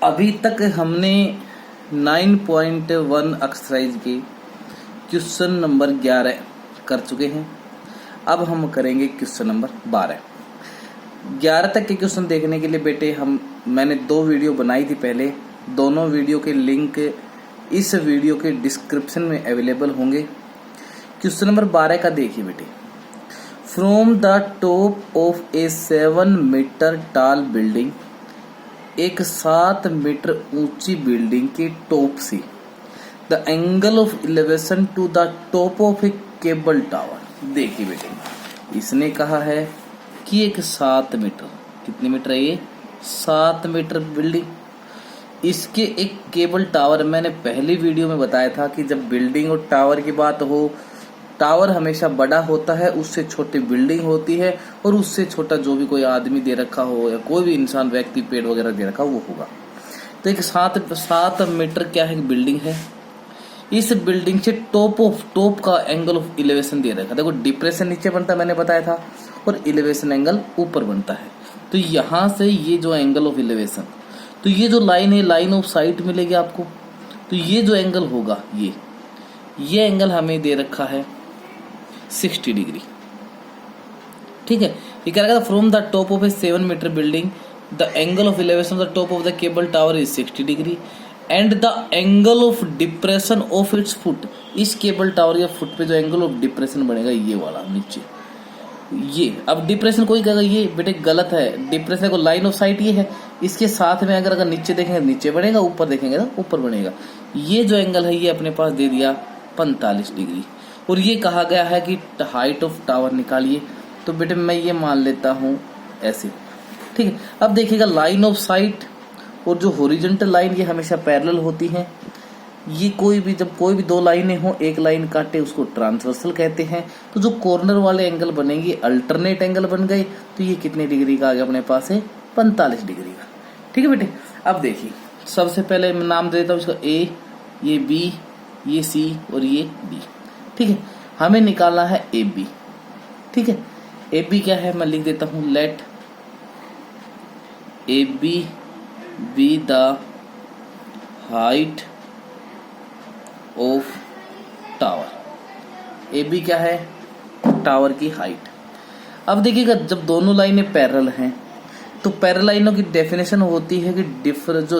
अभी तक हमने 9.1 एक्सरसाइज के क्वेश्चन नंबर 11 कर चुके हैं। अब हम करेंगे क्वेश्चन नंबर 12। 11 तक के क्वेश्चन देखने के लिए बेटे मैंने 2 वीडियो बनाई थी पहले। दोनों वीडियो के लिंक इस वीडियो के डिस्क्रिप्शन में अवेलेबल होंगे। क्वेश्चन नंबर 12 का देखिए बेटे। From the top of a 7 metre tall building, एक 7 मीटर ऊंची बिल्डिंग के टॉप से the angle of elevation to the top of a cable tower. देखिए बेटे, इसने कहा है कि एक 7 मीटर, कितने मीटर है ये? 7 मीटर बिल्डिंग, इसके एक केबल टावर। मैंने पहली वीडियो में बताया था कि जब बिल्डिंग और टावर की बात हो, टावर हमेशा बड़ा होता है, उससे छोटी बिल्डिंग होती है, और उससे छोटा जो भी कोई आदमी दे रखा हो या कोई भी इंसान, व्यक्ति, पेड़ वगैरह दे रखा हो वो होगा। तो एक 7 मीटर क्या है, बिल्डिंग है। इस बिल्डिंग से टॉप का एंगल ऑफ एलिवेशन दे रखा है। देखो, डिप्रेशन नीचे बनता है मैंने बताया था, और एलिवेशन एंगल ऊपर बनता है। तो यहां से ये जो एंगल ऑफ एलिवेशन, तो ये जो लाइन है, लाइन ऑफ साइट मिलेगी आपको। तो ये जो एंगल होगा, ये एंगल हमें दे रखा है 60 डिग्री। ठीक है, ये क्या रहेगा? From the top of a 7 metre building the angle of elevation of the top of the cable tower is 60 degree and the angle of depression of its foot. इस केबल टावर या foot पे जो angle of depression बनेगा, ये वाला नीचे, ये। अब डिप्रेशन कोई कहेगा ये बेटे गलत है। डिप्रेशन को लाइन ऑफ साइट ये है, इसके साथ में अगर नीचे देखेंगे नीचे बनेगा, ऊपर देखेंगे तो ऊपर बनेगा। ये जो एंगल है ये अपने पास दे दिया 45 डिग्री। और ये कहा गया है कि हाइट ऑफ टावर निकालिए। तो बेटे मैं ये मान लेता हूँ ऐसे। ठीक है, अब देखिएगा, लाइन ऑफ साइट और जो हॉरिजॉन्टल लाइन ये हमेशा पैरेलल होती हैं। ये जब कोई भी 2 लाइनें हो, एक लाइन काटे, उसको ट्रांसवर्सल कहते हैं। तो जो कॉर्नर वाले एंगल बनेंगे, अल्टरनेट एंगल बन गए। तो ये कितने डिग्री का आ गया अपने पास है? 45 डिग्री का। ठीक है बेटे, अब देखिए, सबसे पहले मैं नाम दे देता हूँ इसका ए, ये बी, ये सी और ये डी। ठीक है, हमें निकालना है ए बी। ठीक है, ए बी क्या है, मैं लिख देता हूं, let A B be the height of tower. A B क्या है? टावर की हाइट। अब देखिएगा, जब दोनों लाइनें पैरेलल हैं तो पैरेलल लाइनों की डेफिनेशन होती है कि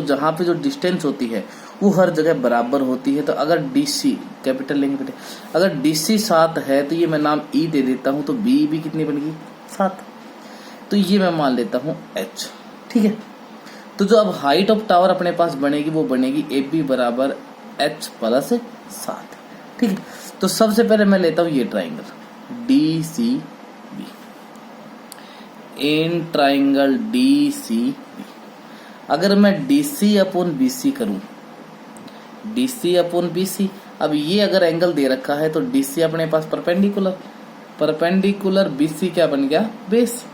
जहां पे जो डिस्टेंस होती है वो हर जगह बराबर होती है। तो अगर DC कैपिटल लेंगे बेटे, अगर DC 7 है तो ये मैं नाम E दे देता हूं। तो B भी कितनी बनेगी? 7। तो ये मैं मान लेता हूं H। ठीक है, तो जो अब हाइट ऑफ टावर अपने पास बनेगी वो बनेगी AB बराबर H प्लस 7। ठीक है, तो सबसे पहले मैं लेता हूं ये triangle DCB। In triangle DCB अगर मैं DC अपॉन BC करूं, DC अपॉन BC, अब ये अगर एंगल दे रखा है तो DC अपने पास परपेंडिकुलर BC क्या बन गया? बेस।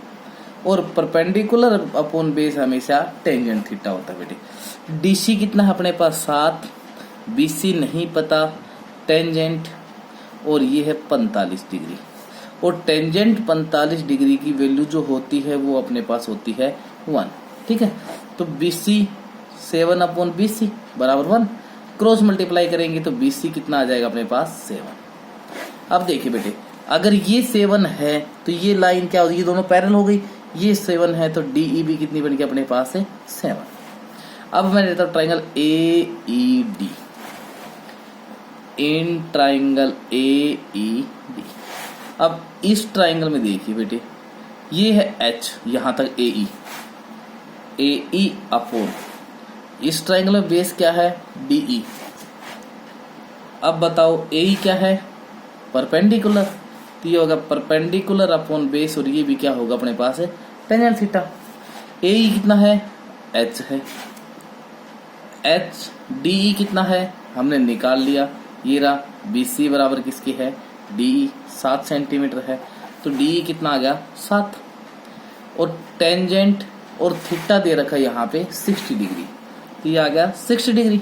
और परपेंडिकुलर अपॉन बेस हमेशा टेंजेंट थीटा होता है बेटे। DC कितना है अपने पास? 7, BC नहीं पता, टेंजेंट, और ये है 45 डिग्री। और टेंजेंट 45 डिग्री की वैल्यू जो होती है वो अपने पास होती है 1। ठीक है, तो BC 7 अपॉन BC बराबर 1। क्रॉस मल्टीप्लाई करेंगे तो BC कितना आ जाएगा अपने पास? 7। अब देखिए बेटे, अगर ये 7 है तो ये लाइन क्या होगी? ये दोनों पैरेलल हो गई। ये 7 है तो DEB कितनी बन गई अपने पास है? 7। अब मैं लेता हूं triangle AED। In triangle AED, अब इस ट्राइंगल में देखिए बेटे, ये है H, यहां तक AE अपॉन, इस ट्राइंगल में बेस क्या है? DE। अब बताओ AE क्या है? परपेंडिकुलर। तो ये होगा परपेंडिकुलर अपॉन बेस, और ये भी क्या होगा अपने पास है? Tangent theta. AE कितना है? H है। DE कितना है? हमने निकाल लिया, ये रहा। BC बराबर किसकी है? DE 7 सेंटीमीटर है। तो DE कितना आ गया? 7। और टेंजेंट और थीटा दे रखा है यहाँ पे 60 डिग्री। तो ये आ गया 60 डिग्री।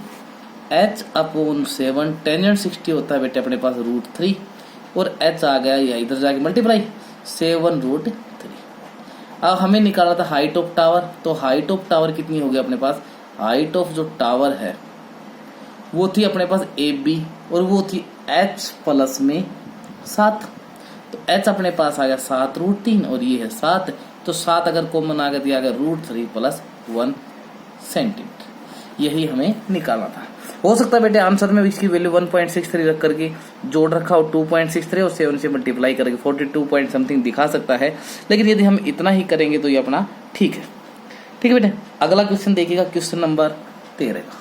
H अपॉन 7, टेंजेंट 60 होता है बेटे अपने पास √3, और H आ गया या इधर जाके मल्टीप्लाई 7√3। अब हमें निकालना था हाइट ऑफ टावर। तो हाइट ऑफ टावर कितनी हो गई अपने पास? हाइट ऑफ जो टावर है वो थी अपने पास AB और वो थी h प्लस में 7। तो h अपने पास आ गया 7√3 और ये है 7। तो 7 अगर कॉमन आ गया तो आ गया √3 प्लस 1 सेंटीमीटर। यही हमें निकालना था। हो सकता है बेटे आंसर में इसकी वैल्यू 1.63 रख करके जोड़ रखा हो 2.63 और 7 से मल्टीप्लाई करके 42 पॉइंट समथिंग दिखा सकता है, लेकिन यदि हम इतना ही करेंगे तो ये अपना ठीक है। ठीक है बेटे, अगला क्वेश्चन देखिएगा, क्वेश्चन नंबर 13 का।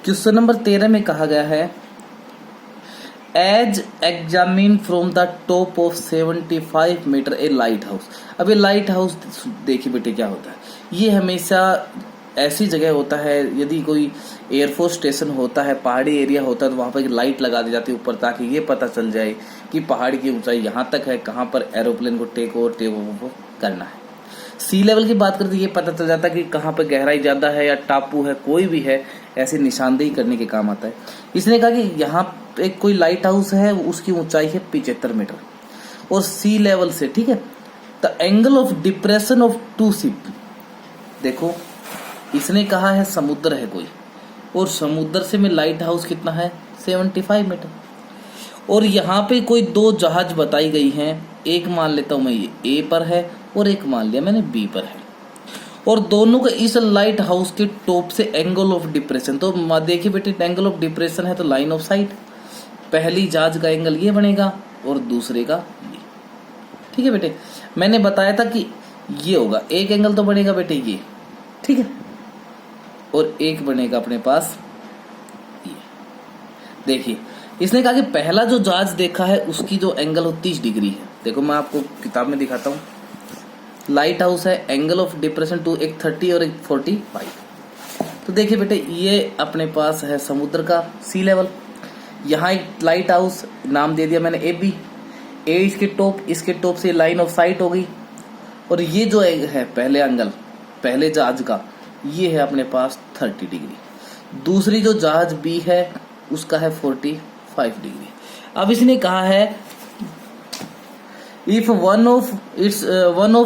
क्वेश्चन नंबर 13 में कहा गया है as examine from the top of 75 metre a lighthouse. अब ये लाइट हाउस देखिए बेटे क्या होता है, ये हमेशा ऐसी जगह होता है, यदि कोई एयरफोर्स स्टेशन होता है, पहाड़ी एरिया होता है, तो वहां पर एक लाइट लगा दी जाती है ऊपर, ताकि ये पता चल जाए कि पहाड़ की ऊंचाई यहाँ तक है, कहाँ पर एरोप्लेन को टेक ओवर करना है। सी लेवल की बात करते ये पता चल जाता है कि कहाँ पर गहराई ज्यादा है या टापू है, कोई भी है, ऐसी निशानदेही करने के काम आता है। इसने कहा कि यहाँ एक कोई लाइट हाउस है, उसकी ऊंचाई है 75 मीटर और सी लेवल से, ठीक है, the angle of depression of two ship. देखो इसने कहा है समुद्र है कोई, और समुद्र से में लाइट हाउस कितना है 75 मीटर, और यहाँ पे कोई दो जहाज बताई गई हैं, एक मान लेता हूं मैं ये ए पर है और एक मान लिया मैंने बी पर है, और दोनों का इस लाइट हाउस के टॉप से एंगल ऑफ डिप्रेशन। तो देखिए बेटे एंगल ऑफ डिप्रेशन है तो लाइन ऑफ साइट, पहली जहाज का एंगल ये बनेगा और दूसरे का ये। ठीक है बेटे, मैंने बताया था कि ये होगा, एक एंगल तो बनेगा बेटे ये, ठीक है, और एक बनेगा अपने पास ये। देखिए इसने कहा कि पहला जो जहाज देखा है उसकी जो एंगल हो 30 डिग्री है। देखो मैं आपको किताब में दिखाता हूँ, लाइट हाउस है, एंगल ऑफ डिप्रेशन टू एक 30 और एक 45। तो देखिए बेटे ये अपने पास है समुद्र का सी लेवल, यहाँ एक लाइट हाउस नाम दे दिया मैंने AB, ए इसके टॉप से लाइन ऑफ साइट हो गई, और ये जो है पहले एंगल पहले जहाज का ये है अपने पास 30 डिग्री, दूसरी जो जहाज B है उसका है 45 डिग्री। अब इसने कहा है if one of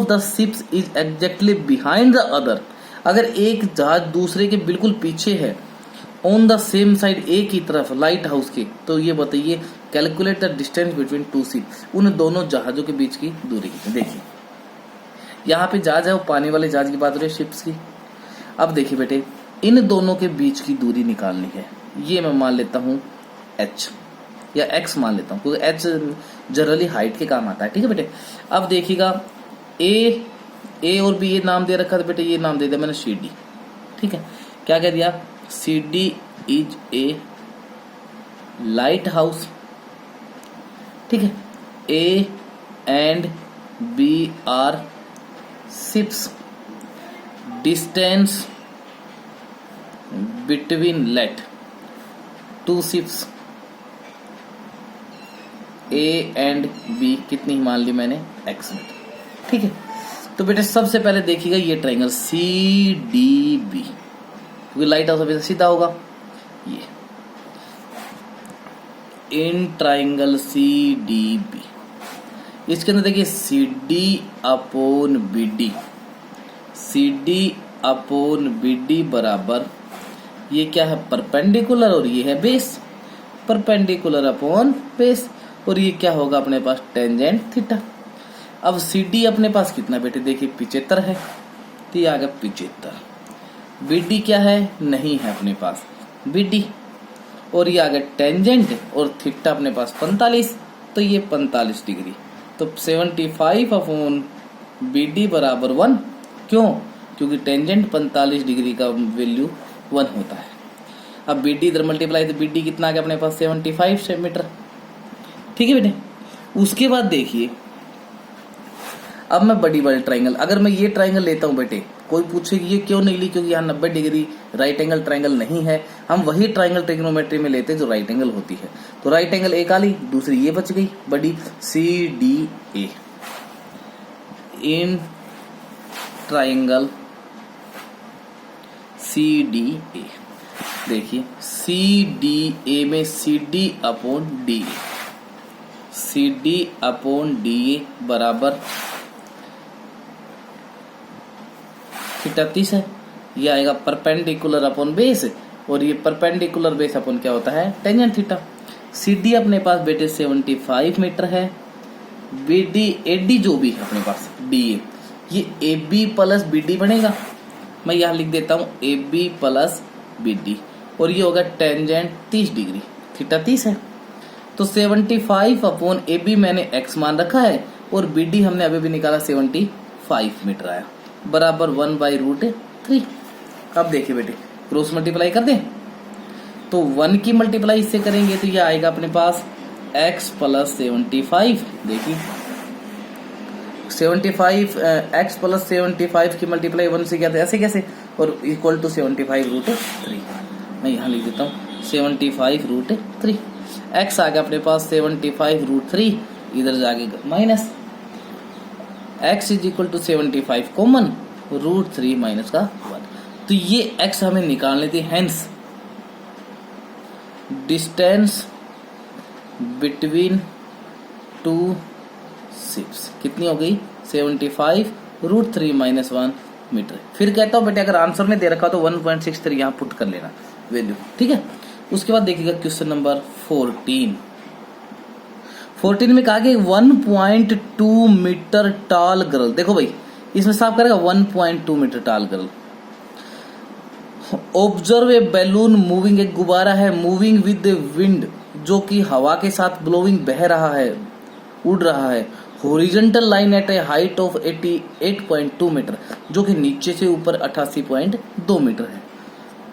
the ships is exactly behind the other, अगर एक जहाज दूसरे के बिल्कुल पीछे है, ऑन द सेम साइड एक ही तरफ लाइट हाउस के, तो ये बताइए calculate the distance between to ship, उन दोनों जहाजों के बीच की दूरी। देखिए यहाँ पे जहाज है, वो पानी वाले जहाज की बात हो रही है शिप्स की। अब देखिए बेटे इन दोनों के बीच की दूरी निकालनी है, ये मैं मान लेता हूँ h या x मान लेता हूँ, क्योंकि h जनरली हाइट के काम आता है। ठीक है बेटे, अब देखिएगा ए और बी ये नाम दे रखा था बेटे, ये नाम दे दिया मैंने CD। ठीक है, क्या कह दिया, CD is a lighthouse. ठीक है, A and B are ships, distance between let two ships A and B कितनी मान ली मैंने x मीटर। ठीक है, तो बेटे सबसे पहले देखिएगा ये ट्रायंगल CDB, क्योंकि लाइट हाउस हमेशा सीधा होगा, ये इन ट्रायंगल CDB, इसके अंदर देखिए CD अपॉन BD बराबर, ये क्या है परपेंडिकुलर और ये है बेस, परपेंडिकुलर अपॉन बेस, और ये क्या होगा अपने पास टेंजेंट थीटा। अब CD अपने पास कितना बेटे, देखिए 75 है, तो ये आ गया 75। BD क्या है, नहीं है अपने पास BD, और ये आ गया टेंजेंट, और थीटा अपने पास 45, तो ये 45 डिग्री। तो 75 अपॉन BD बराबर 1, क्यों, क्योंकि टेंजेंट 45 डिग्री का वैल्यू 1 होता है। अब BD इधर मल्टीप्लाई, तो BD कितना आ गया अपने पास 75 मीटर। ठीक है बेटे, उसके बाद देखिए अब मैं बड़ी ट्रायंगल, अगर मैं ये ट्रायंगल लेता हूं बेटे, कोई पूछे कि ये क्यों नहीं ली, क्योंकि यहाँ 90 डिग्री राइट एंगल ट्रायंगल नहीं है, हम वही ट्रायंगल ट्रिग्नोमेट्री में लेते हैं जो राइट एंगल होती है। तो राइट एंगल एक आ ली, दूसरी ये बच गई बड़ी CDA, इन ट्रायंगल CDA। देखिए CDA में CD upon DA, CD upon DA बराबर थीटा 30 है। ये आएगा परपेंडिकुलर अपॉन बेस, और ये परपेंडिकुलर बेस अपॉन क्या होता है, टेंजेंट थीटा। CD अपने पास बेटे 75 मीटर है। BD AD जो भी है अपने पास DA, ये AB प्लस BD बनेगा। मैं यहाँ लिख देता हूँ AB प्लस BD, और ये होगा टेंजेंट 30 डिग्री, थीटा 30 है। तो 75 अपॉन AB मैंने x मान रखा है, और BD हमने अभी भी निकाला 75 मीटर आया, बराबर 1/√3। अब देखिए बेटे क्रॉस मल्टीप्लाई कर दें, तो 1 की मल्टीप्लाई इससे करेंगे तो ये आएगा अपने पास x प्लस 75। देखिए 75 x प्लस 75 की मल्टीप्लाई 1 से किया था, ऐसे कैसे, और इक्वल टू 75√3। मैं यहाँ लिख देता हूँ 75√3। x आ गया अपने पास 75√3, इधर जाके minus, x is equal to 75 common, √3 minus का 1। तो ये x हमें निकालने थी, hence distance between two ships कितनी हो गई, 75√3 माइनस 1 मीटर। फिर कहता हूं बेटे अगर आंसर में दे रखा तो 1.63 यहाँ पुट कर लेना वैल्यू, ठीक है। उसके बाद देखिएगा क्वेश्चन नंबर 14 में कहा कि 1.2 मीटर टॉल गर्ल, देखो भाई इसमें साफ करेगा 1.2 metre tall girl. Observe a balloon moving, एक गुब्बारा है मूविंग विद द विंड, जो कि हवा के साथ ब्लोइंग बह रहा है, उड़ रहा है। Horizontal line at a height of 88.2 metre, जो कि नीचे से ऊपर 88.2 मीटर है।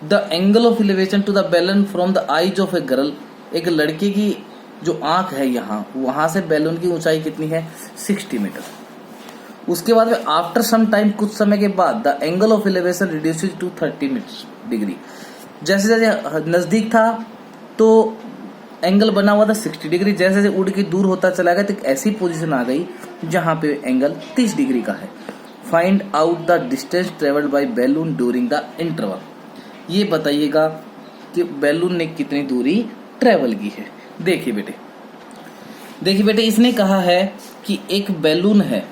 The angle of elevation to the balloon from the eyes of a girl, एक लड़के की जो आंख है यहाँ, वहां से बैलून की ऊंचाई कितनी है, 60 मीटर। उसके बाद में आफ्टर सम टाइम, कुछ समय के बाद, the angle of elevation reduces to 30 degree. जैसे जैसे नजदीक था तो एंगल बना हुआ था 60 डिग्री, जैसे जैसे उड़ के दूर होता चला गया तो एक ऐसी पोजीशन आ गई जहां पे एंगल 30 डिग्री का है। Find out the distance travelled by balloon during the interval, ये बताइएगा कि बैलून ने कितनी दूरी ट्रेवल की है। देखिए बेटे इसने कहा है कि एक बैलून है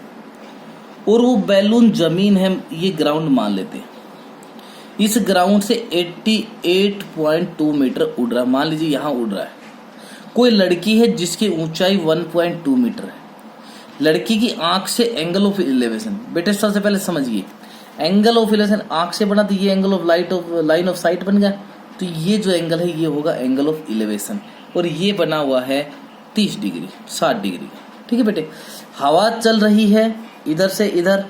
और वो बैलून जमीन है, ये ग्राउंड मान लेते हैं। इस ग्राउंड से 88.2 मीटर उड़ रहा है, मान लीजिए यहां उड़ रहा है। कोई लड़की है जिसकी ऊंचाई 1.2 मीटर है। लड़की की आंख से एंगल ऑफ एलिवेशन, बेटे सबसे पहले समझिए, एंगल ऑफ एलिवेशन आंख से बना तो ये angle of line of site बन गया। तो ये जो एंगल है ये होगा एंगल ऑफ एलिवेशन, और ये बना हुआ है 30 डिग्री, 60 डिग्री, ठीक है बेटे। हवा चल रही है इधर से इधर,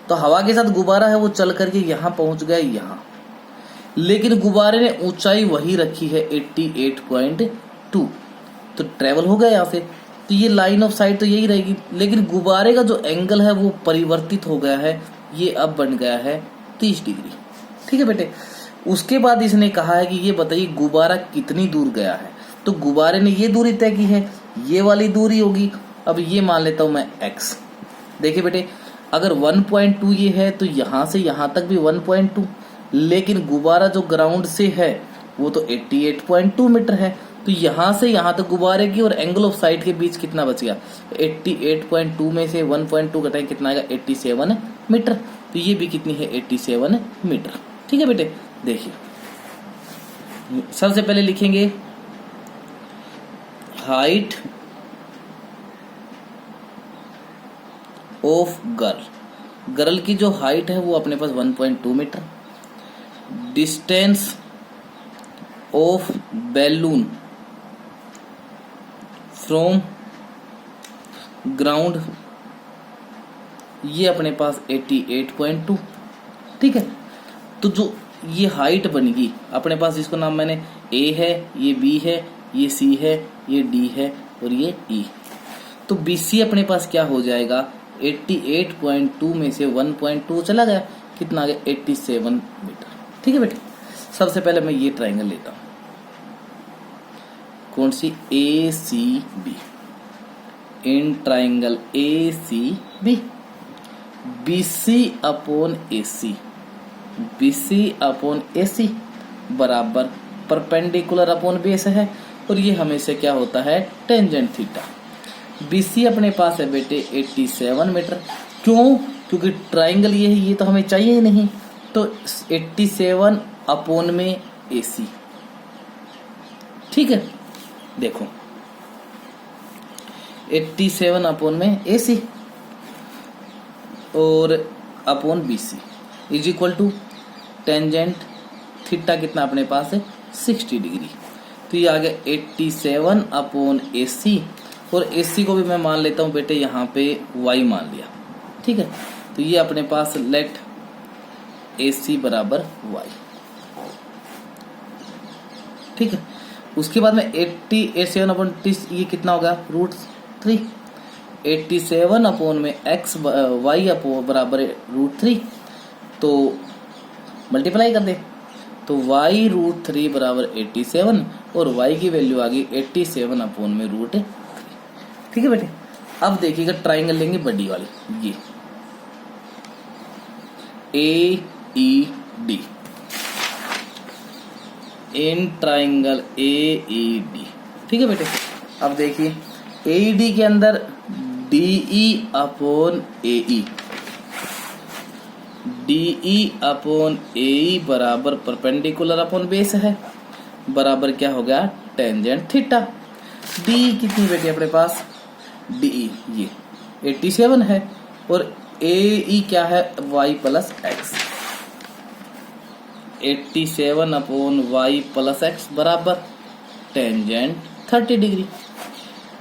तो हवा के साथ गुब्बारा है वो चल करके यहाँ पहुंच गया यहाँ, लेकिन गुब्बारे ने ऊंचाई वही रखी है 88.2, तो ट्रेवल हो गया यहाँ से। तो ये लाइन ऑफ साइट तो यही रहेगी, लेकिन गुब्बारे का जो एंगल है वो परिवर्तित हो गया है, ये अब बन गया है 30 डिग्री, ठीक है बेटे। उसके बाद इसने कहा है कि ये बताइए गुब्बारा कितनी दूर गया है। तो गुब्बारे ने ये दूरी तय की है, ये वाली दूरी होगी। अब ये मान लेता हूं मैं x। देखिए बेटे अगर 1.2 ये है तो यहां से यहां तक भी 1.2, लेकिन गुब्बारा जो ग्राउंड से है वो तो 88.2 मीटर है। तो यहां से यहां तक गुब्बारे की और एंगल ऑफ साइट के बीच कितना बच गया, 88.2 में से 1.2 घटाएं कितना आएगा, 87 मीटर। तो ये भी कितनी है, 87 मीटर, ठीक है बेटे। देखिए सबसे पहले लिखेंगे हाइट ऑफ गर्ल की जो हाइट है वो अपने पास 1.2 metre. Distance of balloon from ground ये अपने पास 88.2, ठीक है। तो जो ये हाइट बनेगी अपने पास, इसको नाम मैंने A है, ये B है, ये C है, ये D है और ये E। तो BC अपने पास क्या हो जाएगा, 88.2 में से 1.2 चला गया, कितना आ गया, 87 मीटर, ठीक है बेटे। सबसे पहले मैं ये ट्राइंगल लेता हूं, कौन सी, ACB। In triangle ACB BC upon AC बराबर परपेंडिकुलर अपॉन बेस है, और ये हमेशा क्या होता है, टेंजेंट थीटा। BC अपने पास है बेटे 87 मीटर। क्यों, क्योंकि ट्राइंगल ये है, ये तो हमें चाहिए ही नहीं, तो 87 अपॉन में AC, ठीक है। देखो 87 अपॉन में AC और upon BC is equal to tangent theta कितना अपने पास है 60 डिग्री। तो ये आ गया 87 अपॉन AC और AC को भी मैं मान लेता हूं बेटे यहाँ पे Y मान लिया, ठीक है। तो ये अपने पास लेट AC बराबर Y, ठीक है। उसके बाद में 87 अपॉन ये कितना होगा √3, 87 अपॉन में x y अपॉन बराबर √3, तो मल्टीप्लाई कर दे तो y √3 बराबर 87 और y की वैल्यू आ गई 87 अपॉन में √3, ठीक है बेटे। अब देखिएगा ट्राइंगल लेंगे बड़ी वाली, ये AED इन ट्राइंगल AED, ठीक है बेटे। अब देखिए AED के अंदर DE upon AE, DE upon AE बराबर परपेंडिकुलर अपॉन बेस है, बराबर क्या हो गया टेंजेंट थीटा। D कितनी बेटे अपने पास DE ये 87 है और AE क्या है y plus x, 87 upon y plus x बराबर tangent 30 degree.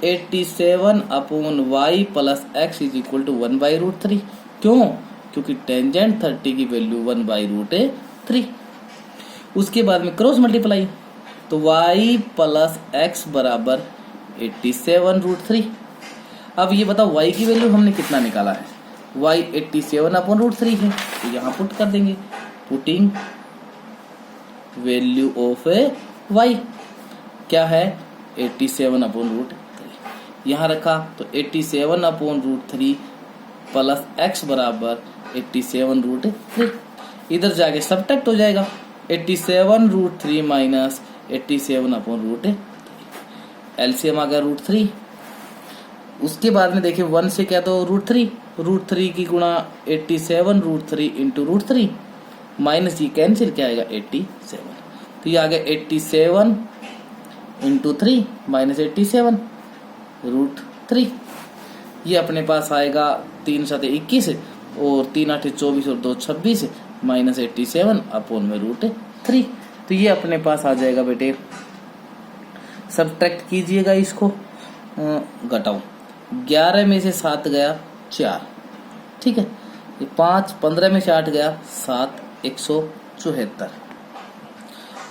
87 upon y plus x is equal to 1/√3, क्यों? क्योंकि टेंजेंट 30 की वैल्यू 1/√3। उसके बाद में क्रॉस मल्टीप्लाई तो y प्लस एक्स बराबर 87√3। अब ये बताओ y की वैल्यू हमने कितना निकाला है, y 87 अपॉन √3 है, तो यहाँ पुट कर देंगे, पुटिंग वैल्यू ऑफ y क्या है 87 अपॉन √3, यहाँ रखा तो 87 अपॉन √3 प्लस x बराबर 87√3, इधर जाके सब्ट्रैक्ट हो जाएगा 87√3 माइनस 87 अपॉन √3, एलसीएम आ गया √3। उसके बाद में देखिए 1 से क्या तो √3 की गुणा 87√3 इंटू √3 माइनस ये कैंसिल क्या आएगा 87, तो ये आ गया 87 इंटू 3 माइनस 87√3, ये अपने पास आएगा 3 7 21 और 3 8 24 और 2 26 माइनस 87 अपॉन में √3, तो ये अपने पास आ जाएगा बेटे। सब्ट्रैक्ट कीजिएगा इसको, घटाओ 11 में से 7 गया 4, ठीक है। ये 5 15 में से 8 गया 7 174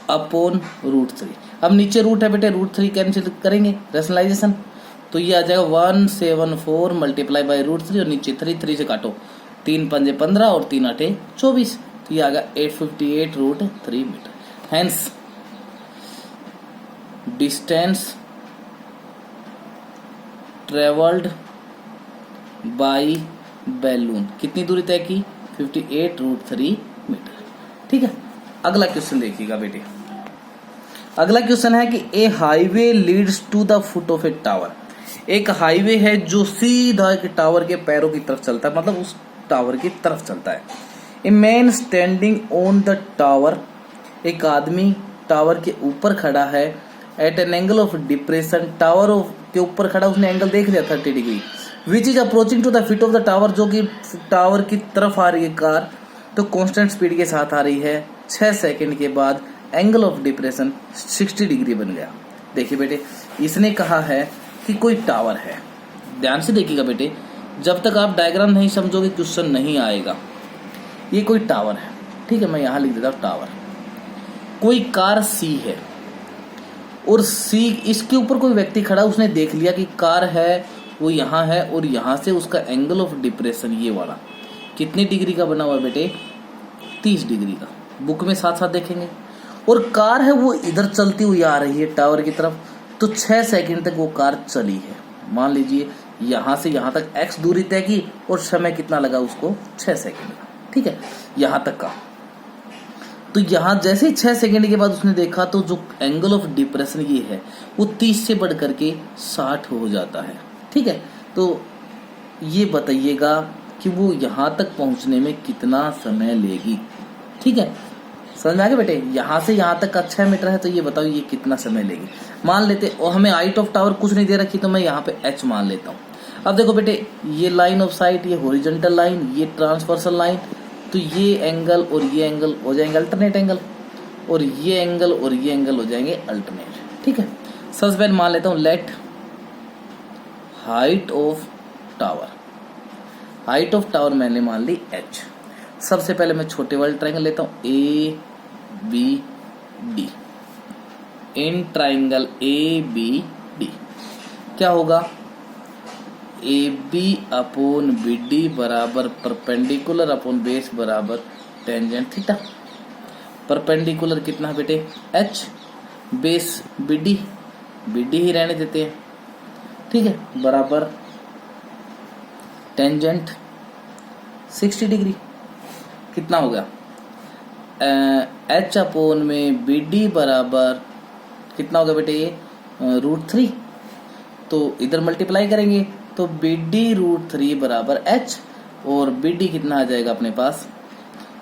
अपॉन √3। अब नीचे रूट है बेटे, √3 कैंसिल करेंगे रैशनलाइजेशन, तो ये आ जाएगा 174 मल्टीप्लाई बाई √3 और नीचे 3 से काटो 3 5 15 और 3 8 24, तो ये आ गया 858√3 metre. Hence distance travelled by balloon कितनी दूरी तय की 58√3 मीटर, ठीक है। अगला क्वेश्चन देखिएगा बेटे, अगला क्वेश्चन है कि a highway leads to the foot of a tower, एक हाईवे है जो सीधा एक टावर के पैरों की तरफ चलता है, मतलब उस टावर की तरफ चलता है। A man standing on the tower, एक आदमी टावर के ऊपर खड़ा है, at an angle of depression, tower के ऊपर खड़ा, उसने एंगल देख लिया 30 degree, which is approaching to the feet of the tower, जो कि टावर की तरफ आ रही है कार, तो कांस्टेंट स्पीड के साथ आ रही है। 6 सेकंड के बाद एंगल ऑफ डिप्रेशन 60 डिग्री बन गया। देखिए बेटे, इसने कहा है कि कोई टावर है, ध्यान से देखिएगा बेटे, जब तक आप डायग्राम नहीं समझोगे क्वेश्चन नहीं आएगा। ये कोई टावर है, ठीक है, मैं यहां लिख देता हूं टावर, कोई कार सी है और सी इसके ऊपर कोई व्यक्ति खड़ा, उसने देख लिया कि कार है वो यहाँ है और यहाँ से उसका एंगल ऑफ डिप्रेशन ये वाला कितनी डिग्री का बना हुआ है बेटे 30 डिग्री का, बुक में साथ साथ देखेंगे। और कार है वो इधर चलती हुई आ रही है टावर की तरफ, तो 6 सेकंड तक वो कार चली है। मान लीजिए यहाँ से यहाँ तक x दूरी तय की और समय कितना लगा उसको 6 सेकंड का, ठीक है, यहाँ तक का। तो यहाँ जैसे 6 सेकंड के बाद उसने देखा तो जो एंगल ऑफ डिप्रेशन ये है वो 30 से बढ़ करके 60 हो जाता है, ठीक है। तो ये बताइएगा कि वो यहाँ तक पहुँचने में कितना समय लेगी, ठीक। ठीक है, समझ में आ गया बेटे। यहाँ से यहाँ तक का 6 मीटर है, तो ये बताओ ये कितना समय लेगी। मान लेते, और हमें हाइट ऑफ टावर कुछ नहीं दे रखी, तो मैं यहाँ पे h मान लेता हूँ। अब देखो बेटे, ये लाइन ऑफ साइट, ये हॉरिजॉन्टल लाइन, ये ट्रांसवर्सल लाइन, तो ये एंगल और ये एंगल हो जाएंगे अल्टरनेट एंगल, और ये एंगल और ये एंगल हो जाएंगे अल्टरनेट। ठीक है, सबसे पहले मान लेता हूँ let height of tower, height of tower मैंने मान ली h। सबसे पहले मैं छोटे वाले ट्राइंगल लेता हूँ A B D, in triangle A B D क्या होगा, A B upon B D बराबर परपेंडिकुलर अपॉन बेस बराबर टेंजेंट थीटा। परपेंडिकुलर कितना है बेटे h, बेस बी डी ही रहने देते हैं, ठीक है, बराबर टेंजेंट 60 डिग्री। कितना हो गया, h अपॉन में बी डी बराबर कितना होगा बेटे, ये √3, तो इधर मल्टीप्लाई करेंगे तो बी डी √3 बराबर h, और बी डी कितना आ जाएगा अपने पास,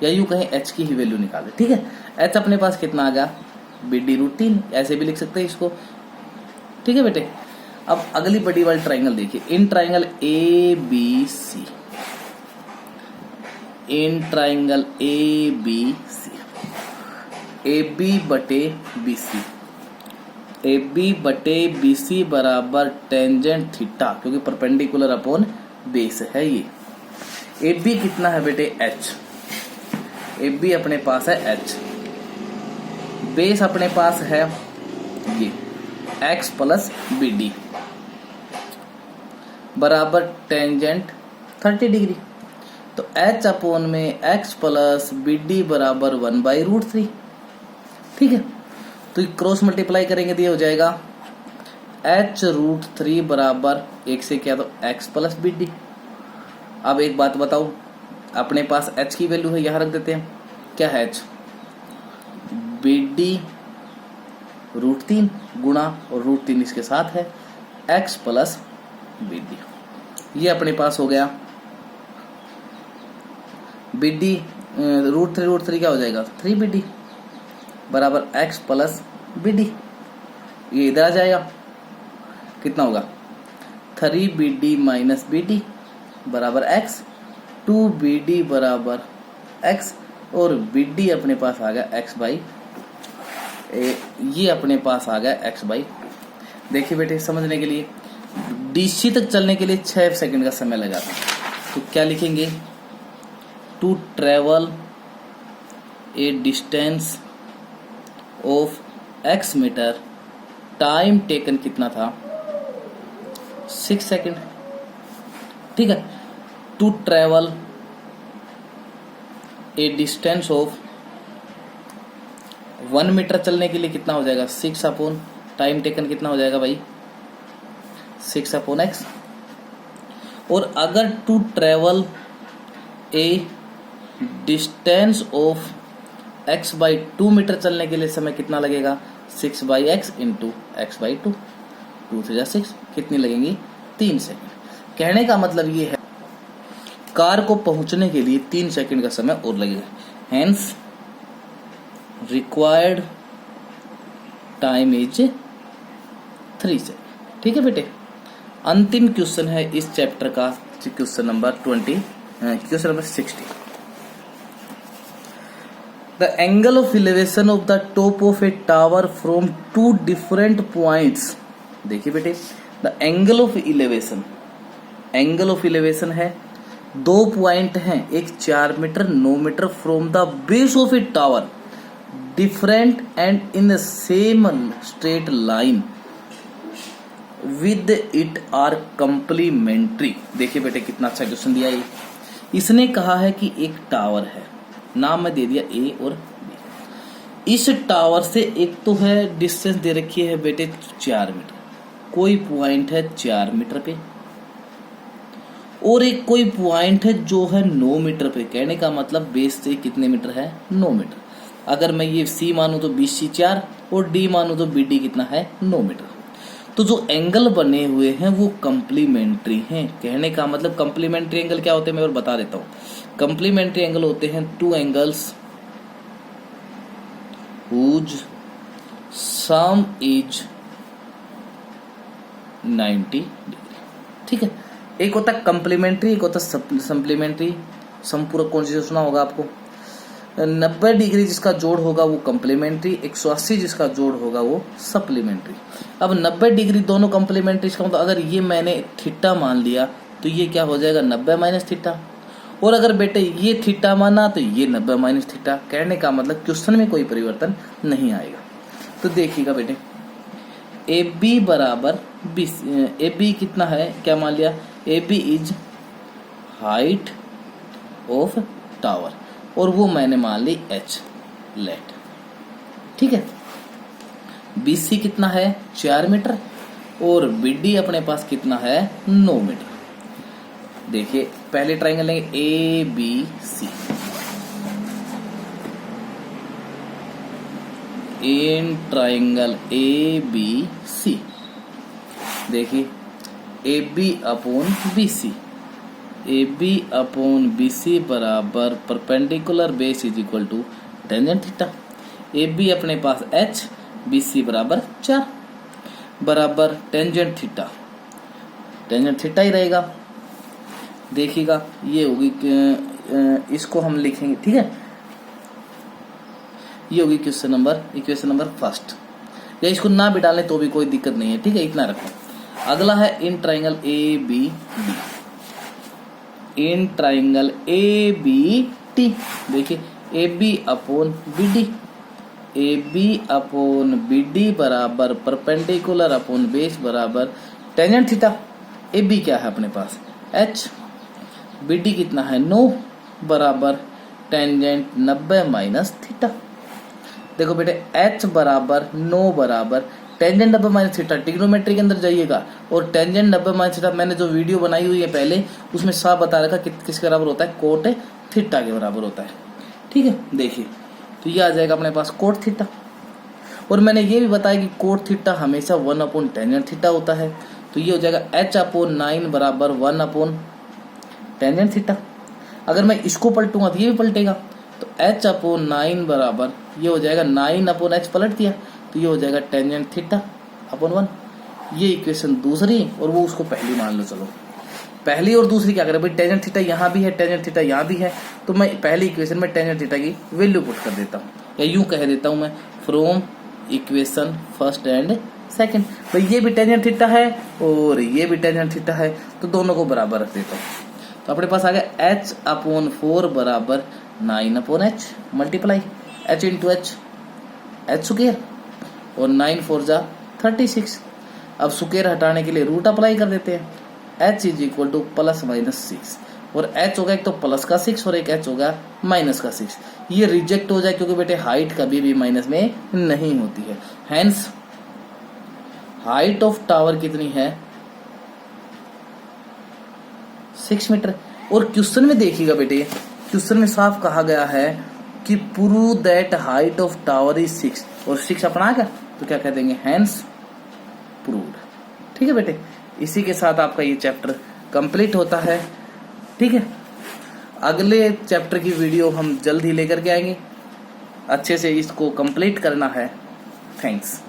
या यूं कहें h की ही वैल्यू निकालें। ठीक है, h अपने पास कितना आ गया, बी डी √3, ऐसे भी लिख सकते हैं इसको। ठीक है बेटे, अब अगली बड़ी वाली ट्राइंगल देखिए, in triangle A B C, in triangle A B C, A B बटे बी सी, ए बी बटे बी सी बराबर टेंजेंट थीटा, क्योंकि परपेंडिकुलर अपॉन बेस है ये। ए बी कितना है बेटे h, ए बी अपने पास है h, बेस अपने पास है ये x प्लस बी डी बराबर टेंजेंट 30 डिग्री, तो h अपॉन में x प्लस बी डी बराबर 1/√3। ठीक है, तो क्रॉस मल्टीप्लाई करेंगे तो ये हो जाएगा h√3 बराबर एक से क्या, तो x प्लस बी डी। अब एक बात बताओ, अपने पास h की वैल्यू है, यहां रख देते हैं, क्या है h, बी डी √3 गुणा और √3 इसके साथ है x प्लस बी डी, ये अपने पास हो गया बी डी √3 क्या हो जाएगा 3 बी डी बराबर x प्लस बी डी, ये इधर आ जाएगा, कितना होगा 3 B D minus B D बराबर x, 2 बी डी बराबर x, और बी डी अपने पास आ गया x बाई, ये अपने पास आ गया x बाई। देखिए बेटे, समझने के लिए DC तक चलने के लिए 6 सेकंड का समय लगा था, तो क्या लिखेंगे, to travel a distance of x metre, time taken कितना था 6 सेकंड। ठीक है, to travel a distance of 1 metre चलने के लिए कितना हो जाएगा 6 अपॉन टाइम टेकन कितना हो जाएगा भाई 6 अपॉन x। और अगर to travel a distance of x/2 metre चलने के लिए समय कितना लगेगा 6/x इंटू x/2, 2 3 6, कितनी लगेंगी 3 सेकंड। कहने का मतलब ये है कार को पहुंचने के लिए 3 सेकंड का समय और लगेगा, hence required time is 3 second. ठीक है बेटे, अंतिम क्वेश्चन है इस चैप्टर का, question number 60। The angle of elevation of the top of a tower from 2 different points। देखिए बेटे, the angle of elevation, angle of elevation है 2 पॉइंट हैं, एक 4 metre 9 metre from the base of a tower, different and in the same straight line with it are complementary. देखिए बेटे कितना अच्छा question दिया है। इसने कहा है कि एक टावर है, नाम में दे दिया ए और बी। इस टावर से एक तो है डिस्टेंस दे रखी है बेटे 4 मीटर, कोई पॉइंट है 4 मीटर पे, और एक कोई पॉइंट है जो है 9 मीटर पे। कहने का मतलब बेस से कितने मीटर है 9 मीटर। अगर मैं ये सी मानूं तो BC 4 और डी मानूं तो BD कितना है 9 मीटर। तो जो एंगल बने हुए हैं वो कंप्लीमेंट्री हैं। कहने का मतलब कंप्लीमेंट्री एंगल क्या होते हैं मैं और बता देता हूँ। कंप्लीमेंट्री एंगल होते हैं 2 angles whose sum is 90 degree. ठीक है, एक होता है कंप्लीमेंट्री, एक होता है सप्लीमेंट्री। संपूरक कौन सी सुना होगा आपको। 90 डिग्री जिसका जोड़ होगा वो कंप्लीमेंट्री, 180 जिसका जोड़ होगा वो सप्लीमेंट्री। अब 90 डिग्री दोनों कंप्लीमेंट्री, इसका मतलब अगर ये मैंने थीटा मान लिया तो ये क्या हो जाएगा 90 माइनस थीटा, और अगर बेटे ये थीटा माना तो ये 90 माइनस थीटा। कहने का मतलब क्वेश्चन में कोई परिवर्तन नहीं आएगा। तो देखिएगा बेटे, ए बी बराबर बी, ए बी कितना है, क्या मान लिया, A B is height of tower, और वो मैंने मान ली एच लेट। ठीक है, बी सी कितना है 4 मीटर, और बी डी अपने पास कितना है 9 मीटर। देखिए पहले ट्राइंगल लेंगे A B C, in triangle A B C देखिए A B upon B C, A B upon B C बराबर perpendicular base is equal to tangent theta. A B अपने पास एच, बी सी बराबर 4 बराबर tangent theta, tangent theta ही रहेगा। देखिएगा ये होगी, इसको हम लिखेंगे, ठीक है, ये होगी क्वेश्चन नंबर फर्स्ट, या इसको ना भी डालें तो भी कोई दिक्कत नहीं है। ठीक है, इतना रखो। अगला है in triangle A B D, in triangle A B T. देखिए A B upon B D, A B upon B D बराबर परपेंडिकुलर अपॉन बेस बराबर टेंजेंट थीटा। ए बी क्या है अपने पास एच, बी डी कितना है 9 बराबर टेंजेंट 90 माइनस थीटा। देखो बेटे एच बराबर 9 बराबर टेंजेंट 90 माइनस थीटा, ट्रिग्नोमेट्री के अंदर जाइएगा और टेंजेंट 90 माइनस थीटा मैंने जो वीडियो बनाई हुई है पहले, उसमें साफ बता रखा किसके बराबर होता है, कोट थीटा के बराबर होता है। ठीक है, देखिए तो ये आ जाएगा अपने पास कोट थीटा, और मैंने ये भी बताया कि कोट थीटा हमेशा 1 अपॉन टेंजेंट थीटा होता है। तो ये हो जाएगा एच अपॉन 9 बराबर 1 अपॉन टेंजेंट थीटा। अगर मैं इसको पलटूंगा तो ये भी पलटेगा, तो एच अपॉन 9 बराबर ये हो जाएगा 9 अपॉन एच पलट दिया तो ये हो जाएगा टेंजेंट थीटा अपॉन 1। ये इक्वेशन दूसरी, और वो उसको पहली मान लो। चलो पहली और दूसरी क्या करें भाई, टेंजेंट थीटा यहाँ भी है, टेंजेंट थीटा यहाँ भी है, तो मैं पहली इक्वेशन में टेंजेंट थीटा की वैल्यू पुट कर देता हूँ, या यूं कह देता हूँ मैं from equation first and second. भाई ये भी टेंजेंट थीटा है और ये भी टेंजेंट थीटा है, तो दोनों को बराबर रख देता हूँ। तो अपने पास आ गया एच अपॉन 4 बराबर 9 upon H multiply H into H, H square, और 9 4 जा 36। अब स्क्वायर हटाने के लिए रूट अप्लाई कर देते हैं, H is equal two plus minus 6, और एच होगा एक तो प्लस का 6 और एक एच होगा माइनस का 6। ये रिजेक्ट हो जाए क्योंकि बेटे हाइट कभी भी माइनस में नहीं होती है। हैंस हाइट ऑफ टावर कितनी है 6 मीटर। और क्वेश्चन में देखिएगा बेटे, क्वेश्चन में साफ कहा गया है कि prove that height of tower is 6, और 6 अपना आ गया तो क्या कह देंगे, हैंस प्रूव्ड। ठीक है बेटे, इसी के साथ आपका ये चैप्टर कंप्लीट होता है। ठीक है, अगले चैप्टर की वीडियो हम जल्द ही लेकर के आएंगे। अच्छे से इसको कंप्लीट करना है। थैंक्स।